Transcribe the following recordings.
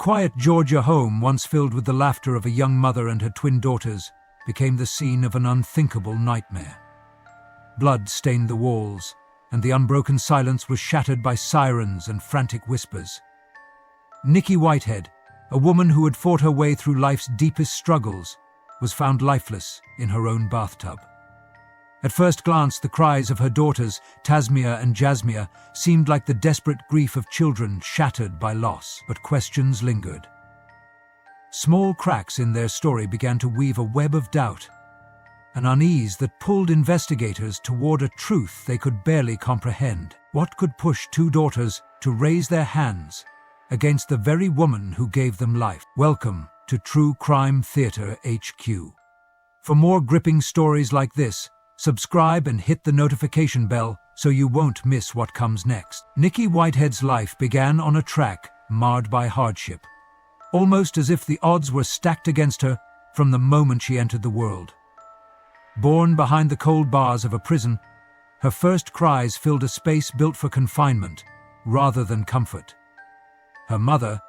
quiet Georgia home, once filled with the laughter of a young mother and her twin daughters, became the scene of an unthinkable nightmare. Blood stained the walls, and the unbroken silence was shattered by sirens and frantic whispers. Nikki Whitehead, a woman who had fought her way through life's deepest struggles, was found lifeless in her own bathtub. At first glance, the cries of her daughters, Tasmia and Jasmia, seemed like the desperate grief of children shattered by loss, but questions lingered. Small cracks in their story began to weave a web of doubt, an unease that pulled investigators toward a truth they could barely comprehend. What could push two daughters to raise their hands against the very woman who gave them life? Welcome to True Crime Theatre HQ. For more gripping stories like this, subscribe and hit the notification bell so you won't miss what comes next. Nikki Whitehead's life began on a track marred by hardship, almost as if the odds were stacked against her from the moment she entered the world. Born behind the cold bars of a prison, her first cries filled a space built for confinement rather than comfort. Her mother,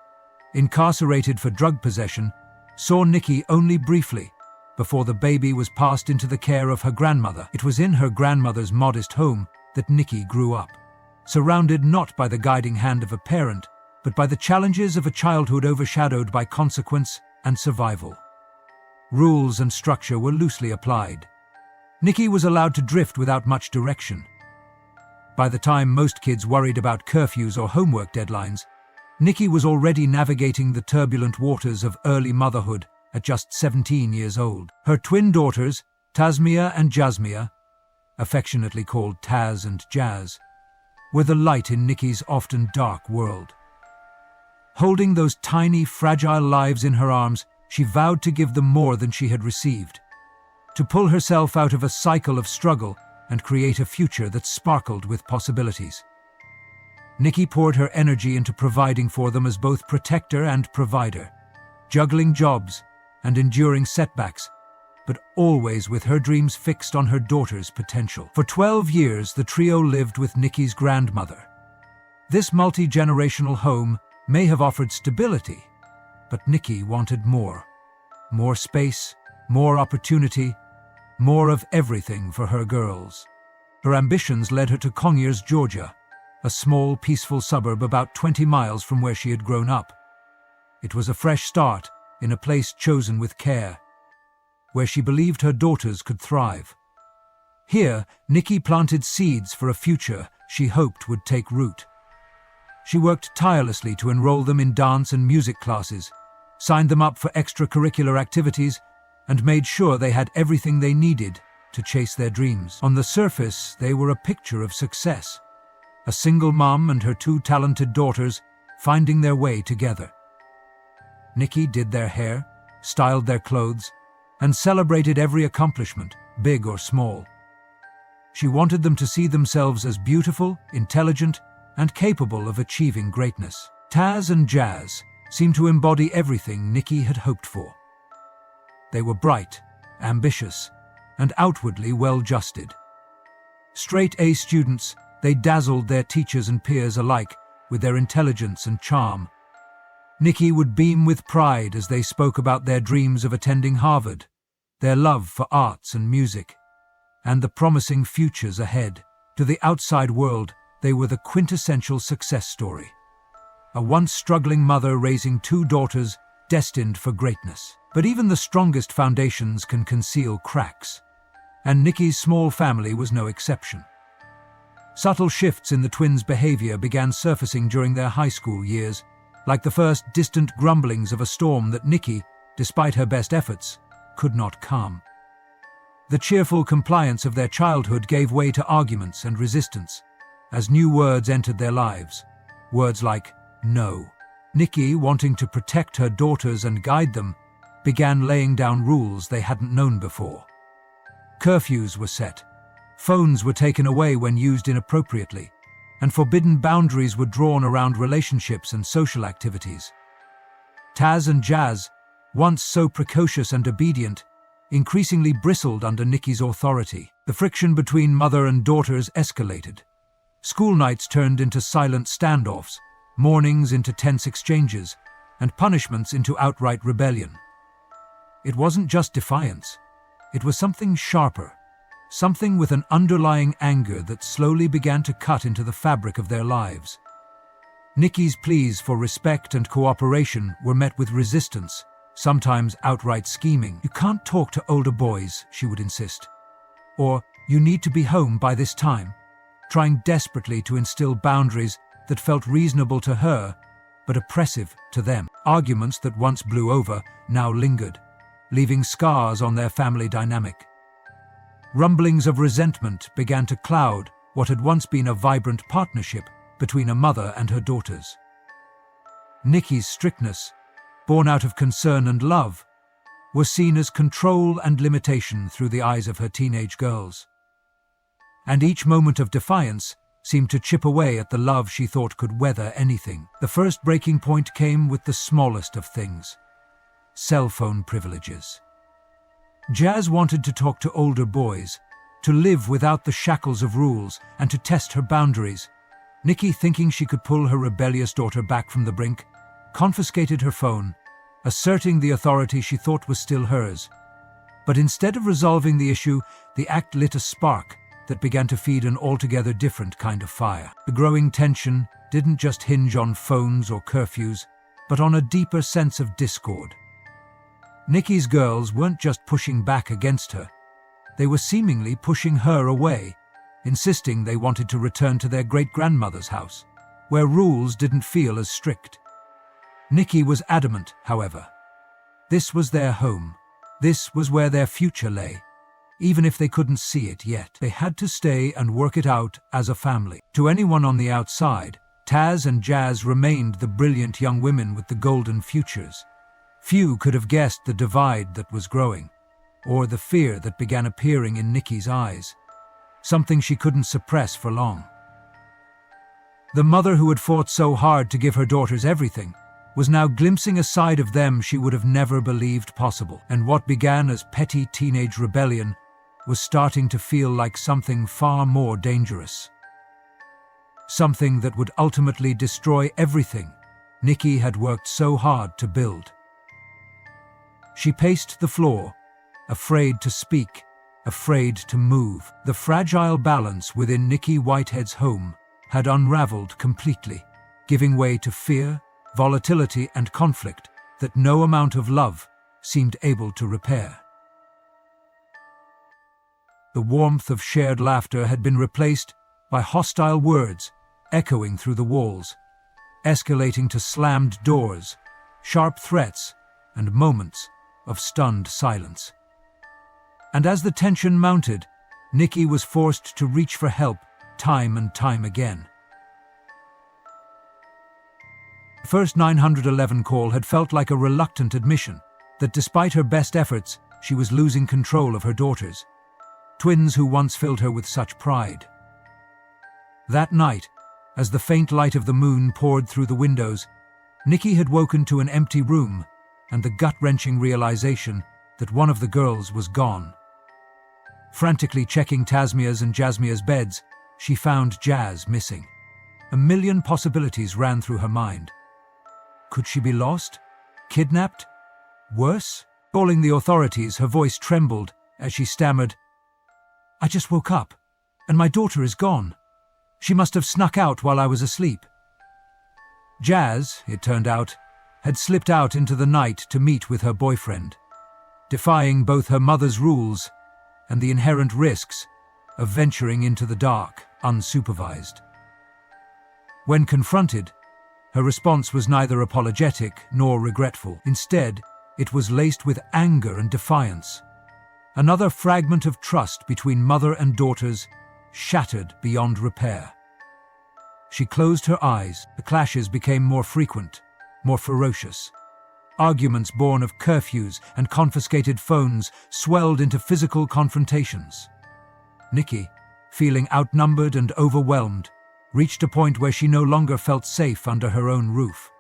incarcerated for drug possession, saw Nikki only briefly before the baby was passed into the care of her grandmother. It was in her grandmother's modest home that Nikki grew up, surrounded not by the guiding hand of a parent, but by the challenges of a childhood overshadowed by consequence and survival. Rules and structure were loosely applied. Nikki was allowed to drift without much direction. By the time most kids worried about curfews or homework deadlines, Nikki was already navigating the turbulent waters of early motherhood at just 17 years old. Her twin daughters, Tasmia and Jasmia, affectionately called Taz and Jazz, were the light in Nikki's often dark world. Holding those tiny, fragile lives in her arms, she vowed to give them more than she had received, to pull herself out of a cycle of struggle and create a future that sparkled with possibilities. Nikki poured her energy into providing for them as both protector and provider, juggling jobs and enduring setbacks, but always with her dreams fixed on her daughter's potential. For 12 years, the trio lived with Nikki's grandmother. This multi-generational home may have offered stability, but Nikki wanted more. More space, more opportunity, more of everything for her girls. Her ambitions led her to Conyers, Georgia, a small, peaceful suburb about 20 miles from where she had grown up. It was a fresh start in a place chosen with care, where she believed her daughters could thrive. Here, Nikki planted seeds for a future she hoped would take root. She worked tirelessly to enroll them in dance and music classes, signed them up for extracurricular activities, and made sure they had everything they needed to chase their dreams. On the surface, they were a picture of success. A single mom and her two talented daughters finding their way together. Nikki did their hair, styled their clothes, and celebrated every accomplishment, big or small. She wanted them to see themselves as beautiful, intelligent, and capable of achieving greatness. Taz and Jazz seemed to embody everything Nikki had hoped for. They were bright, ambitious, and outwardly well-adjusted. Straight-A students, they dazzled their teachers and peers alike with their intelligence and charm. Nikki would beam with pride as they spoke about their dreams of attending Harvard, their love for arts and music, and the promising futures ahead. To the outside world, they were the quintessential success story. A once struggling mother raising two daughters destined for greatness. But even the strongest foundations can conceal cracks, and Nikki's small family was no exception. Subtle shifts in the twins' behavior began surfacing during their high school years, like the first distant grumblings of a storm that Nikki, despite her best efforts, could not calm. The cheerful compliance of their childhood gave way to arguments and resistance as new words entered their lives, words like no. Nikki, wanting to protect her daughters and guide them, began laying down rules they hadn't known before. Curfews were set, phones were taken away when used inappropriately, and forbidden boundaries were drawn around relationships and social activities. Taz and Jazz, once so precocious and obedient, increasingly bristled under Nikki's authority. The friction between mother and daughters escalated. School nights turned into silent standoffs, mornings into tense exchanges, and punishments into outright rebellion. It wasn't just defiance. It was something sharper, something with an underlying anger that slowly began to cut into the fabric of their lives. Nikki's pleas for respect and cooperation were met with resistance, sometimes outright scheming. "You can't talk to older boys," she would insist. Or, "You need to be home by this time," trying desperately to instill boundaries that felt reasonable to her, but oppressive to them. Arguments that once blew over now lingered, leaving scars on their family dynamic. Rumblings of resentment began to cloud what had once been a vibrant partnership between a mother and her daughters. Nikki's strictness, born out of concern and love, was seen as control and limitation through the eyes of her teenage girls. And each moment of defiance seemed to chip away at the love she thought could weather anything. The first breaking point came with the smallest of things: cell phone privileges. Jazz wanted to talk to older boys, to live without the shackles of rules, and to test her boundaries. Nikki, thinking she could pull her rebellious daughter back from the brink, confiscated her phone, asserting the authority she thought was still hers. But instead of resolving the issue, the act lit a spark that began to feed an altogether different kind of fire. The growing tension didn't just hinge on phones or curfews, but on a deeper sense of discord. Nikki's girls weren't just pushing back against her. They were seemingly pushing her away, insisting they wanted to return to their great-grandmother's house, where rules didn't feel as strict. Nikki was adamant, however. This was their home. This was where their future lay. Even if they couldn't see it yet, they had to stay and work it out as a family. To anyone on the outside, Taz and Jazz remained the brilliant young women with the golden futures. Few could have guessed the divide that was growing, or the fear that began appearing in Nikki's eyes, something she couldn't suppress for long. The mother who had fought so hard to give her daughters everything was now glimpsing a side of them she would have never believed possible, and what began as petty teenage rebellion was starting to feel like something far more dangerous. Something that would ultimately destroy everything Nikki had worked so hard to build. She paced the floor, afraid to speak, afraid to move. The fragile balance within Nikki Whitehead's home had unraveled completely, giving way to fear, volatility, and conflict that no amount of love seemed able to repair. The warmth of shared laughter had been replaced by hostile words echoing through the walls, escalating to slammed doors, sharp threats, and moments of stunned silence. And as the tension mounted, Nikki was forced to reach for help time and time again. The first 911 call had felt like a reluctant admission that despite her best efforts, she was losing control of her daughters, twins who once filled her with such pride. That night, as the faint light of the moon poured through the windows, Nikki had woken to an empty room and the gut-wrenching realization that one of the girls was gone. Frantically checking Tasmia's and Jasmia's beds, she found Jazz missing. A million possibilities ran through her mind. Could she be lost? Kidnapped? Worse? Calling the authorities, her voice trembled as she stammered, "I just woke up, and my daughter is gone. She must have snuck out while I was asleep." Jazz, it turned out, had slipped out into the night to meet with her boyfriend, defying both her mother's rules and the inherent risks of venturing into the dark, unsupervised. When confronted, her response was neither apologetic nor regretful. Instead, it was laced with anger and defiance. Another fragment of trust between mother and daughters shattered beyond repair. She closed her eyes. The clashes became more frequent, more ferocious. Arguments born of curfews and confiscated phones swelled into physical confrontations. Nikki, feeling outnumbered and overwhelmed, reached a point where she no longer felt safe under her own roof.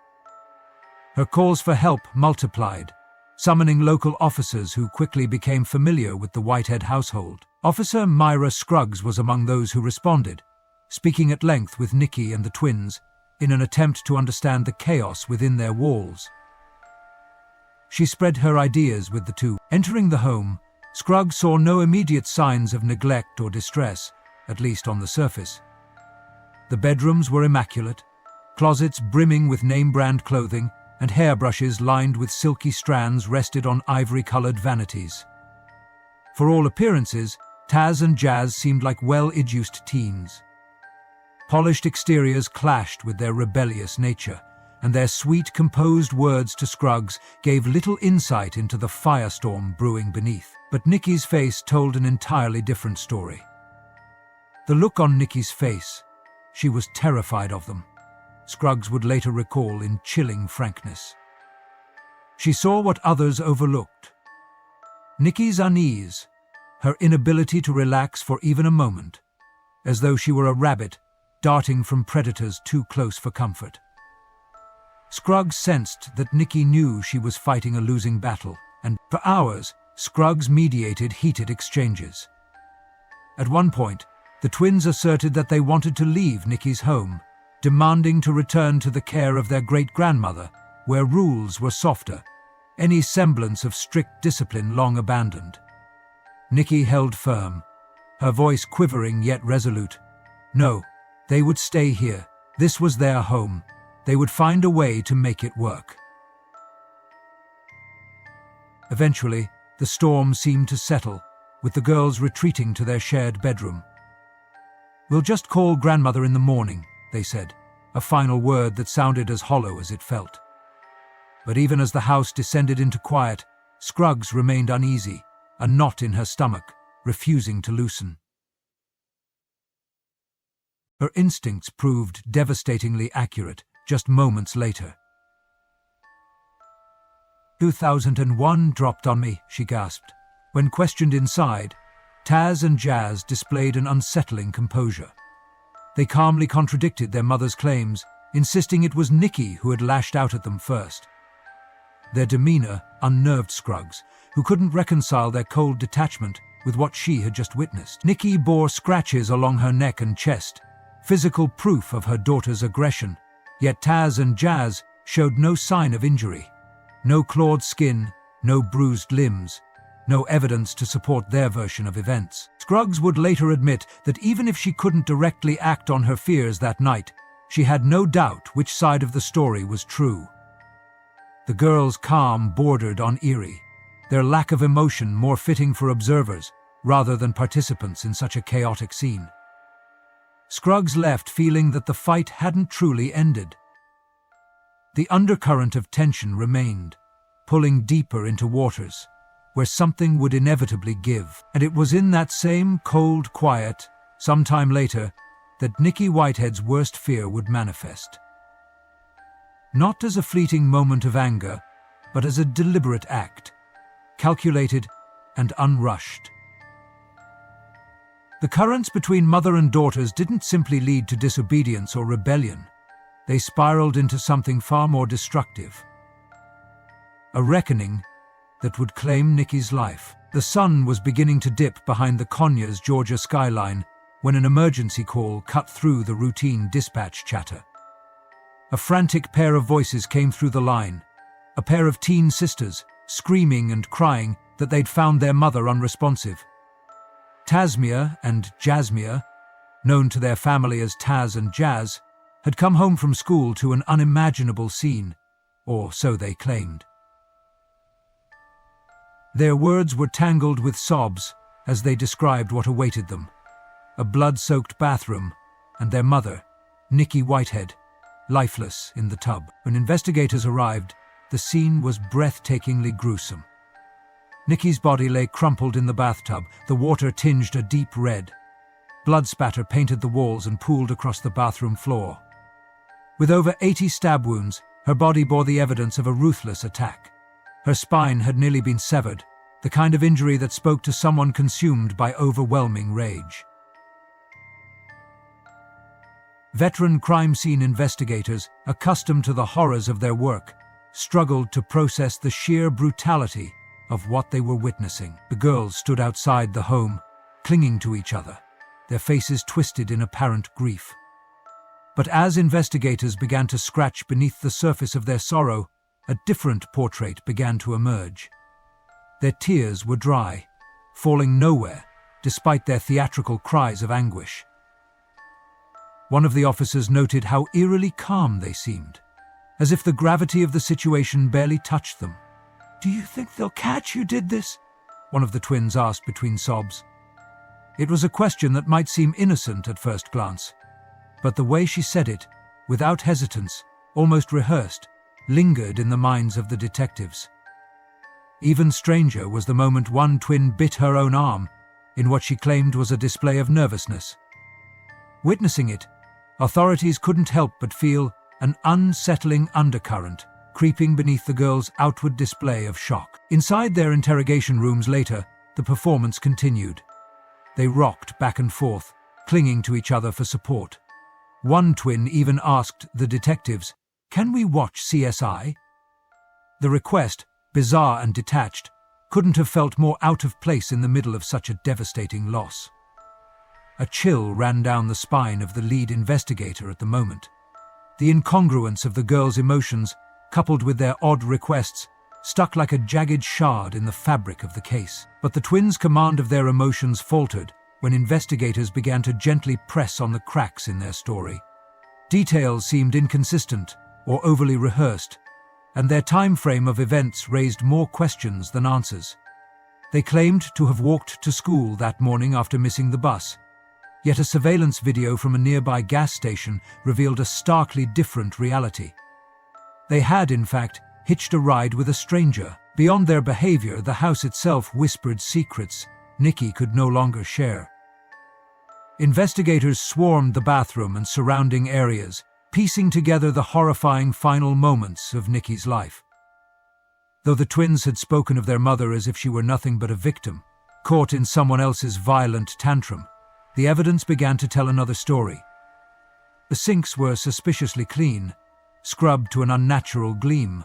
Her calls for help multiplied, summoning local officers who quickly became familiar with the Whitehead household. Officer Myra Scruggs was among those who responded, speaking at length with Nikki and the twins in an attempt to understand the chaos within their walls. She spread her ideas with the two. Entering the home, Scruggs saw no immediate signs of neglect or distress, at least on the surface. The bedrooms were immaculate, closets brimming with name-brand clothing, and hairbrushes lined with silky strands rested on ivory-colored vanities. For all appearances, Taz and Jazz seemed like well-educed teens. Polished exteriors clashed with their rebellious nature, and their sweet, composed words to Scruggs gave little insight into the firestorm brewing beneath. But Nikki's face told an entirely different story. The look on Nikki's face, she was terrified of them, Scruggs would later recall in chilling frankness. She saw what others overlooked. Nikki's unease, her inability to relax for even a moment, as though she were a rabbit darting from predators too close for comfort. Scruggs sensed that Nikki knew she was fighting a losing battle, and for hours, Scruggs mediated heated exchanges. At one point, the twins asserted that they wanted to leave Nikki's home, demanding to return to the care of their great-grandmother, where rules were softer, any semblance of strict discipline long abandoned. Nikki held firm, her voice quivering yet resolute. No, they would stay here. This was their home. They would find a way to make it work. Eventually, the storm seemed to settle, with the girls retreating to their shared bedroom. "We'll just call grandmother in the morning," they said, a final word that sounded as hollow as it felt. But even as the house descended into quiet, Scruggs remained uneasy, a knot in her stomach, refusing to loosen. Her instincts proved devastatingly accurate just moments later. 2001 dropped on me, she gasped. When questioned inside, Taz and Jazz displayed an unsettling composure. They calmly contradicted their mother's claims, insisting it was Nikki who had lashed out at them first. Their demeanor unnerved Scruggs, who couldn't reconcile their cold detachment with what she had just witnessed. Nikki bore scratches along her neck and chest, physical proof of her daughter's aggression, yet Taz and Jazz showed no sign of injury. No clawed skin, no bruised limbs, no evidence to support their version of events. Scruggs would later admit that even if she couldn't directly act on her fears that night, she had no doubt which side of the story was true. The girls' calm bordered on eerie, their lack of emotion more fitting for observers rather than participants in such a chaotic scene. Scruggs left feeling that the fight hadn't truly ended. The undercurrent of tension remained, pulling deeper into waters where something would inevitably give. And it was in that same cold quiet, sometime later, that Nikki Whitehead's worst fear would manifest. Not as a fleeting moment of anger, but as a deliberate act, calculated and unrushed. The currents between mother and daughters didn't simply lead to disobedience or rebellion. They spiraled into something far more destructive. A reckoning that would claim Nikki's life. The sun was beginning to dip behind the Conyers, Georgia skyline when an emergency call cut through the routine dispatch chatter. A frantic pair of voices came through the line, a pair of teen sisters, screaming and crying that they'd found their mother unresponsive. Tasmia and Jasmia, known to their family as Taz and Jazz, had come home from school to an unimaginable scene, or so they claimed. Their words were tangled with sobs as they described what awaited them. A blood-soaked bathroom, and their mother, Nikki Whitehead, lifeless in the tub. When investigators arrived, the scene was breathtakingly gruesome. Nikki's body lay crumpled in the bathtub, the water tinged a deep red. Blood spatter painted the walls and pooled across the bathroom floor. With over 80 stab wounds, her body bore the evidence of a ruthless attack. Her spine had nearly been severed, the kind of injury that spoke to someone consumed by overwhelming rage. Veteran crime scene investigators, accustomed to the horrors of their work, struggled to process the sheer brutality of what they were witnessing. The girls stood outside the home, clinging to each other, their faces twisted in apparent grief. But as investigators began to scratch beneath the surface of their sorrow, a different portrait began to emerge. Their tears were dry, falling nowhere, despite their theatrical cries of anguish. One of the officers noted how eerily calm they seemed, as if the gravity of the situation barely touched them. "Do you think they'll catch you did this?" one of the twins asked between sobs. It was a question that might seem innocent at first glance, but the way she said it, without hesitance, almost rehearsed, lingered in the minds of the detectives. Even stranger was the moment one twin bit her own arm in what she claimed was a display of nervousness. Witnessing it, authorities couldn't help but feel an unsettling undercurrent creeping beneath the girl's outward display of shock. Inside their interrogation rooms later, the performance continued. They rocked back and forth, clinging to each other for support. One twin even asked the detectives, "Can we watch CSI?" The request, bizarre and detached, couldn't have felt more out of place in the middle of such a devastating loss. A chill ran down the spine of the lead investigator at the moment. The incongruence of the girls' emotions, coupled with their odd requests, stuck like a jagged shard in the fabric of the case. But the twins' command of their emotions faltered when investigators began to gently press on the cracks in their story. Details seemed inconsistent or overly rehearsed, and their time frame of events raised more questions than answers. They claimed to have walked to school that morning after missing the bus, yet a surveillance video from a nearby gas station revealed a starkly different reality. They had, in fact, hitched a ride with a stranger. Beyond their behavior, the house itself whispered secrets Nikki could no longer share. Investigators swarmed the bathroom and surrounding areas, piecing together the horrifying final moments of Nikki's life. Though the twins had spoken of their mother as if she were nothing but a victim, caught in someone else's violent tantrum, the evidence began to tell another story. The sinks were suspiciously clean, scrubbed to an unnatural gleam.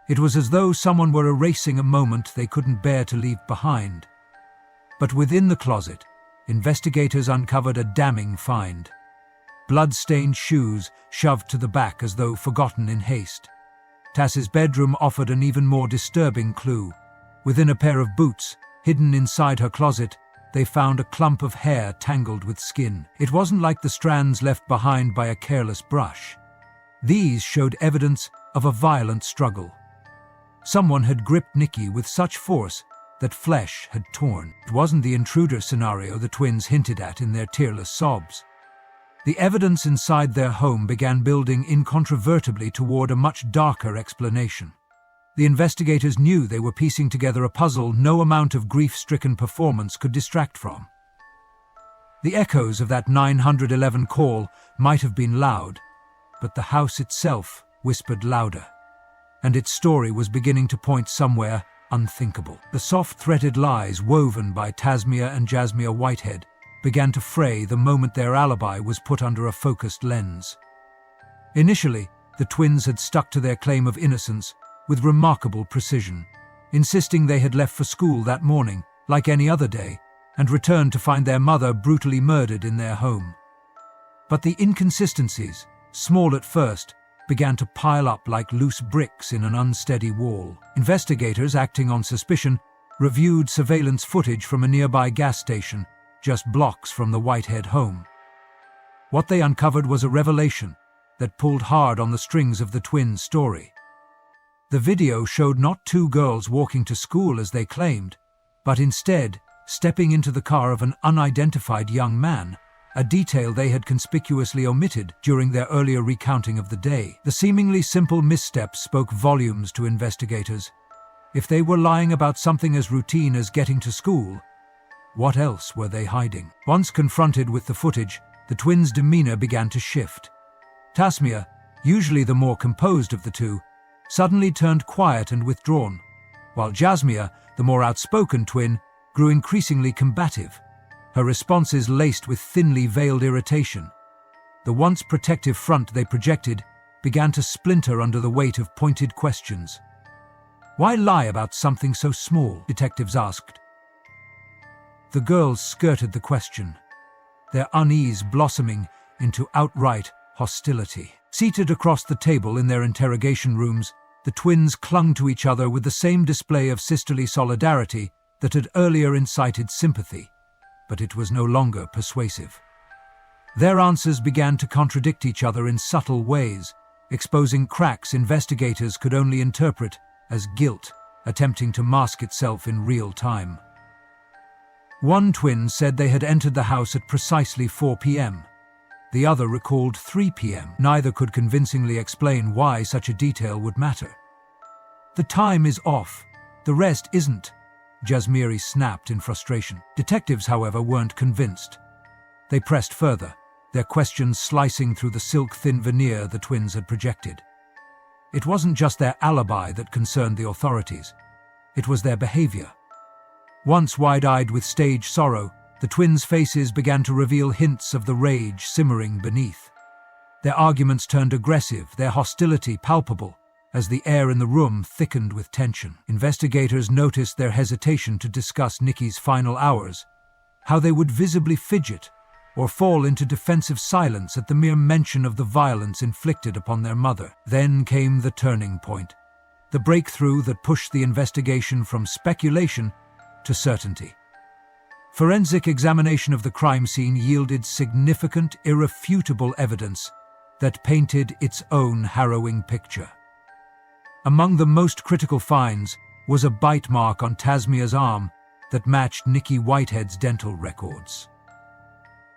It was as though someone were erasing a moment they couldn't bear to leave behind. But within the closet, investigators uncovered a damning find. Blood-stained shoes shoved to the back as though forgotten in haste. Tass's bedroom offered an even more disturbing clue. Within a pair of boots, hidden inside her closet, they found a clump of hair tangled with skin. It wasn't like the strands left behind by a careless brush. These showed evidence of a violent struggle. Someone had gripped Nikki with such force that flesh had torn. It wasn't the intruder scenario the twins hinted at in their tearless sobs. The evidence inside their home began building incontrovertibly toward a much darker explanation. The investigators knew they were piecing together a puzzle no amount of grief-stricken performance could distract from. The echoes of that 911 call might have been loud, but the house itself whispered louder, and its story was beginning to point somewhere unthinkable. The soft-threaded lies woven by Tasmia and Jasmia Whitehead began to fray the moment their alibi was put under a focused lens. Initially, the twins had stuck to their claim of innocence with remarkable precision, insisting they had left for school that morning, like any other day, and returned to find their mother brutally murdered in their home. But the inconsistencies, small at first, began to pile up like loose bricks in an unsteady wall. Investigators, acting on suspicion, reviewed surveillance footage from a nearby gas station, just blocks from the Whitehead home. What they uncovered was a revelation that pulled hard on the strings of the twins' story. The video showed not two girls walking to school as they claimed, but instead stepping into the car of an unidentified young man, a detail they had conspicuously omitted during their earlier recounting of the day. The seemingly simple missteps spoke volumes to investigators. If they were lying about something as routine as getting to school, what else were they hiding? Once confronted with the footage, the twins' demeanor began to shift. Tasmia, usually the more composed of the two, suddenly turned quiet and withdrawn, while Jasmia, the more outspoken twin, grew increasingly combative, her responses laced with thinly veiled irritation. The once protective front they projected began to splinter under the weight of pointed questions. "Why lie about something so small?" detectives asked. The girls skirted the question, their unease blossoming into outright hostility. Seated across the table in their interrogation rooms, the twins clung to each other with the same display of sisterly solidarity that had earlier incited sympathy, but it was no longer persuasive. Their answers began to contradict each other in subtle ways, exposing cracks investigators could only interpret as guilt attempting to mask itself in real time. One twin said they had entered the house at precisely 4 p.m. The other recalled 3 p.m. Neither could convincingly explain why such a detail would matter. "The time is off. The rest isn't," Jasmiri snapped in frustration. Detectives, however, weren't convinced. They pressed further, their questions slicing through the silk-thin veneer the twins had projected. It wasn't just their alibi that concerned the authorities. It was their behavior. Once wide-eyed with stage sorrow, the twins' faces began to reveal hints of the rage simmering beneath. Their arguments turned aggressive, their hostility palpable, as the air in the room thickened with tension. Investigators noticed their hesitation to discuss Nikki's final hours, how they would visibly fidget or fall into defensive silence at the mere mention of the violence inflicted upon their mother. Then came the turning point, the breakthrough that pushed the investigation from speculation to certainty. Forensic examination of the crime scene yielded significant, irrefutable evidence that painted its own harrowing picture. Among the most critical finds was a bite mark on Tasmia's arm that matched Nikki Whitehead's dental records.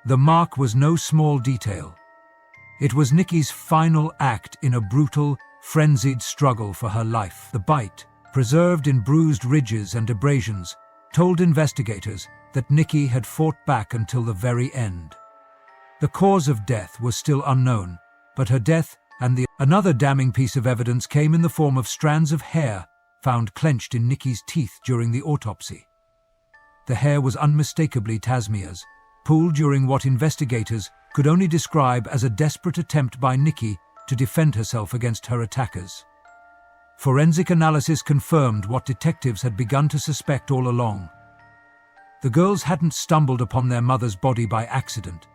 The mark was no small detail. It was Nikki's final act in a brutal, frenzied struggle for her life. The bite, preserved in bruised ridges and abrasions, told investigators that Nikki had fought back until the very end. The cause of death was still unknown, but her death and another damning piece of evidence came in the form of strands of hair found clenched in Nikki's teeth during the autopsy. The hair was unmistakably Tasmia's, pulled during what investigators could only describe as a desperate attempt by Nikki to defend herself against her attackers. Forensic analysis confirmed what detectives had begun to suspect all along. The girls hadn't stumbled upon their mother's body by accident.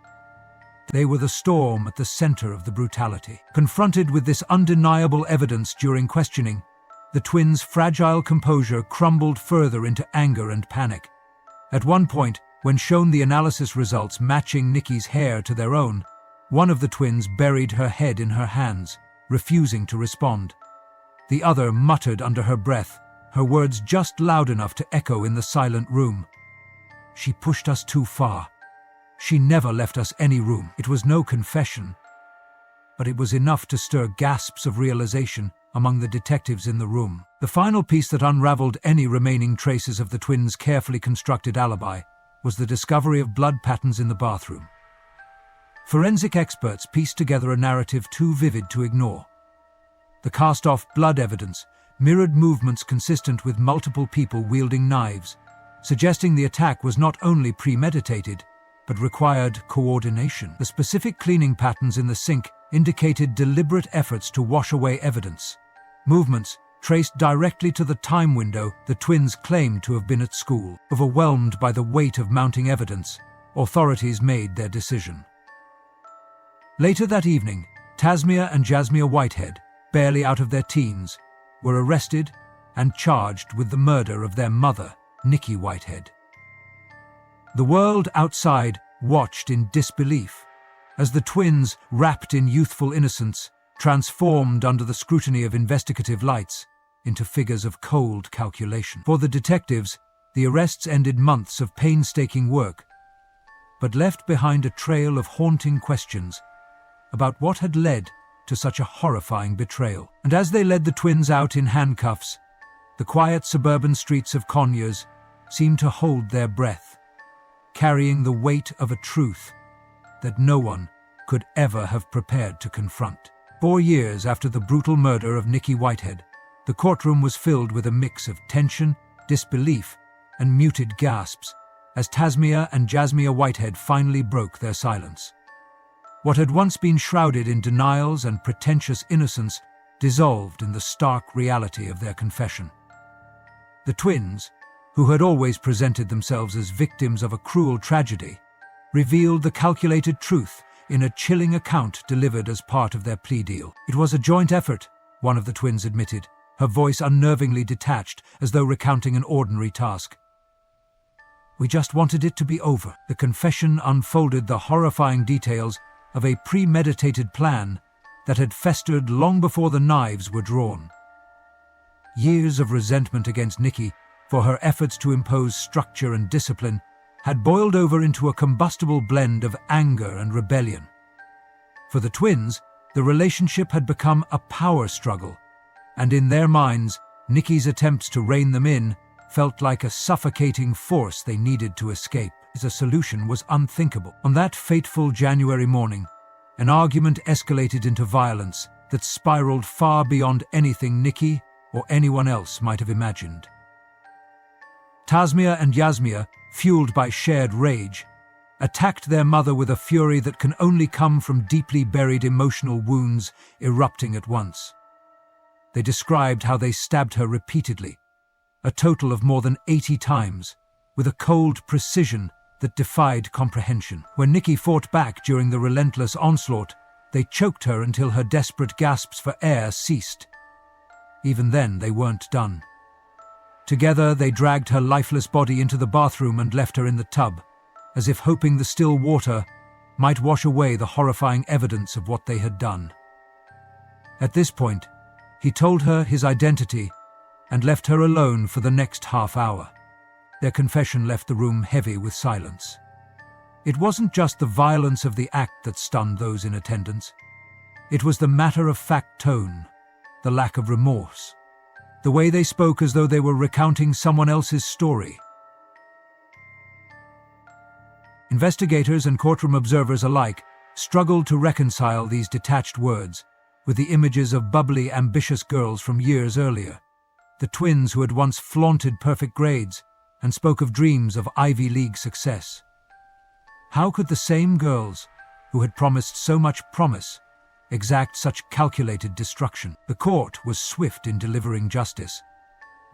They were the storm at the center of the brutality. Confronted with this undeniable evidence during questioning, the twins' fragile composure crumbled further into anger and panic. At one point, when shown the analysis results matching Nikki's hair to their own, one of the twins buried her head in her hands, refusing to respond. The other muttered under her breath, her words just loud enough to echo in the silent room. "She pushed us too far. She never left us any room." It was no confession, but it was enough to stir gasps of realization among the detectives in the room. The final piece that unraveled any remaining traces of the twins' carefully constructed alibi was the discovery of blood patterns in the bathroom. Forensic experts pieced together a narrative too vivid to ignore. The cast-off blood evidence mirrored movements consistent with multiple people wielding knives, suggesting the attack was not only premeditated, but required coordination. The specific cleaning patterns in the sink indicated deliberate efforts to wash away evidence, movements traced directly to the time window the twins claimed to have been at school. Overwhelmed by the weight of mounting evidence, authorities made their decision. Later that evening, Tasmia and Jasmia Whitehead, barely out of their teens, were arrested and charged with the murder of their mother, Nikki Whitehead. The world outside watched in disbelief as the twins, wrapped in youthful innocence, transformed under the scrutiny of investigative lights into figures of cold calculation. For the detectives, the arrests ended months of painstaking work, but left behind a trail of haunting questions about what had led to such a horrifying betrayal. And as they led the twins out in handcuffs, the quiet suburban streets of Conyers seemed to hold their breath, carrying the weight of a truth that no one could ever have prepared to confront. 4 years after the brutal murder of Nikki Whitehead, the courtroom was filled with a mix of tension, disbelief, and muted gasps as Tasmia and Jasmia Whitehead finally broke their silence. What had once been shrouded in denials and pretentious innocence dissolved in the stark reality of their confession. The twins, who had always presented themselves as victims of a cruel tragedy, revealed the calculated truth in a chilling account delivered as part of their plea deal. It was a joint effort, one of the twins admitted, her voice unnervingly detached, as though recounting an ordinary task. "We just wanted it to be over." The confession unfolded the horrifying details of a premeditated plan that had festered long before the knives were drawn. Years of resentment against Nikki for her efforts to impose structure and discipline had boiled over into a combustible blend of anger and rebellion. For the twins, the relationship had become a power struggle, and in their minds, Nikki's attempts to rein them in felt like a suffocating force they needed to escape. A solution was unthinkable. On that fateful January morning, an argument escalated into violence that spiraled far beyond anything Nikki or anyone else might have imagined. Tasmia and Yasmia, fueled by shared rage, attacked their mother with a fury that can only come from deeply buried emotional wounds erupting at once. They described how they stabbed her repeatedly, a total of more than 80 times, with a cold precision that defied comprehension. When Nikki fought back during the relentless onslaught, they choked her until her desperate gasps for air ceased. Even then, they weren't done. Together, they dragged her lifeless body into the bathroom and left her in the tub, as if hoping the still water might wash away the horrifying evidence of what they had done. At this point, he told her his identity and left her alone for the next half hour. Their confession left the room heavy with silence. It wasn't just the violence of the act that stunned those in attendance. It was the matter-of-fact tone, the lack of remorse, the way they spoke as though they were recounting someone else's story. Investigators and courtroom observers alike struggled to reconcile these detached words with the images of bubbly, ambitious girls from years earlier, the twins who had once flaunted perfect grades and spoke of dreams of Ivy League success. How could the same girls, who had promised so much promise, exact such calculated destruction? The court was swift in delivering justice.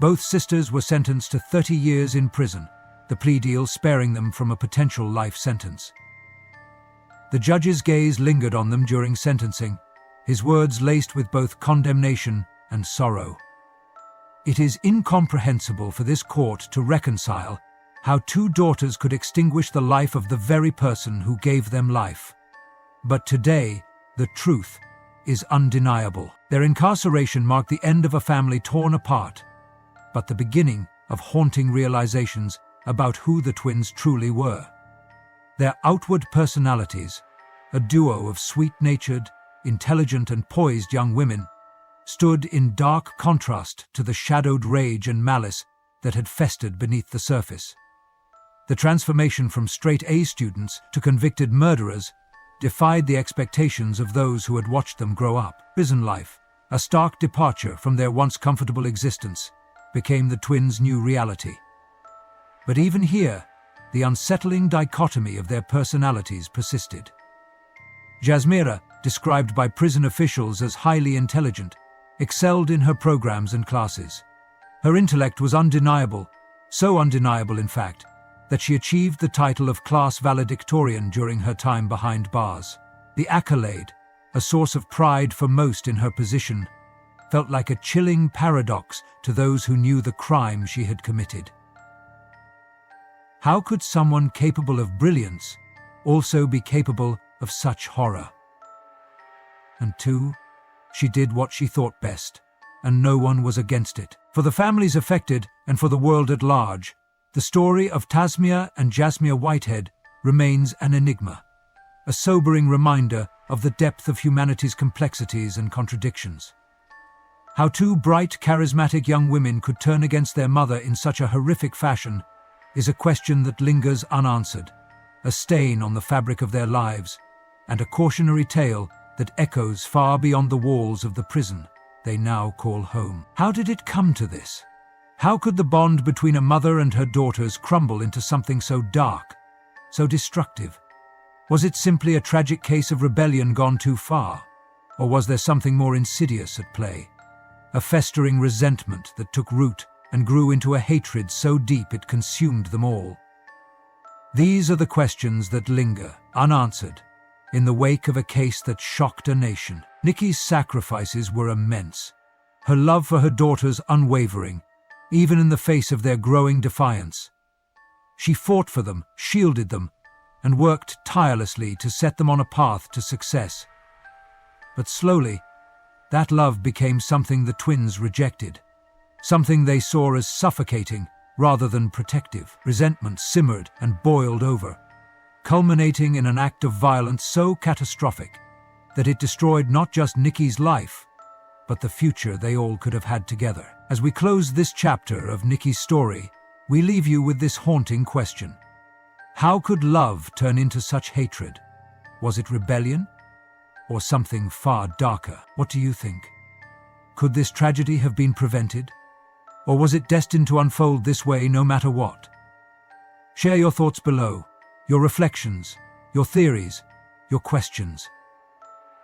Both sisters were sentenced to 30 years in prison, the plea deal sparing them from a potential life sentence. The judge's gaze lingered on them during sentencing, his words laced with both condemnation and sorrow. It is incomprehensible for this court to reconcile how two daughters could extinguish the life of the very person who gave them life. But today, the truth is undeniable. Their incarceration marked the end of a family torn apart, but the beginning of haunting realizations about who the twins truly were. Their outward personalities, a duo of sweet-natured, intelligent and poised young women, stood in dark contrast to the shadowed rage and malice that had festered beneath the surface. The transformation from straight-A students to convicted murderers defied the expectations of those who had watched them grow up. Prison life, a stark departure from their once comfortable existence, became the twins' new reality. But even here, the unsettling dichotomy of their personalities persisted. Jasmira, described by prison officials as highly intelligent, excelled in her programs and classes. Her intellect was undeniable, so undeniable in fact, that she achieved the title of class valedictorian during her time behind bars. The accolade, a source of pride for most in her position, felt like a chilling paradox to those who knew the crime she had committed. How could someone capable of brilliance also be capable of such horror? And two, she did what she thought best, and no one was against it. For the families affected and for the world at large, the story of Tasmia and Jasmia Whitehead remains an enigma, a sobering reminder of the depth of humanity's complexities and contradictions. How two bright, charismatic young women could turn against their mother in such a horrific fashion is a question that lingers unanswered, a stain on the fabric of their lives, and a cautionary tale that echoes far beyond the walls of the prison they now call home. How did it come to this? How could the bond between a mother and her daughters crumble into something so dark, so destructive? Was it simply a tragic case of rebellion gone too far? Or was there something more insidious at play? A festering resentment that took root and grew into a hatred so deep it consumed them all. These are the questions that linger, unanswered, in the wake of a case that shocked a nation. Nikki's sacrifices were immense. her love for her daughters unwavering, even in the face of their growing defiance. She fought for them, shielded them, and worked tirelessly to set them on a path to success. But slowly, that love became something the twins rejected, something they saw as suffocating rather than protective. Resentment simmered and boiled over, culminating in an act of violence so catastrophic that it destroyed not just Nikki's life, but the future they all could have had together. As we close this chapter of Nikki's story, we leave you with this haunting question. How could love turn into such hatred? Was it rebellion? Or something far darker? What do you think? Could this tragedy have been prevented? Or was it destined to unfold this way no matter what? Share your thoughts below, your reflections, your theories, your questions.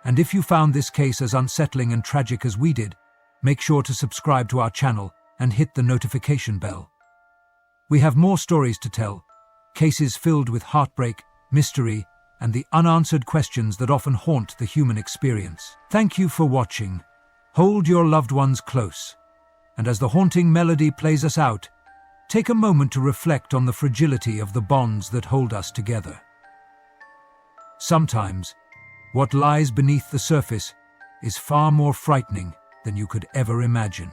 And if you found this case as unsettling and tragic as we did, make sure to subscribe to our channel and hit the notification bell. We have more stories to tell, cases filled with heartbreak, mystery, and the unanswered questions that often haunt the human experience. Thank you for watching. Hold your loved ones close. And as the haunting melody plays us out, take a moment to reflect on the fragility of the bonds that hold us together. Sometimes, what lies beneath the surface is far more frightening than you could ever imagine.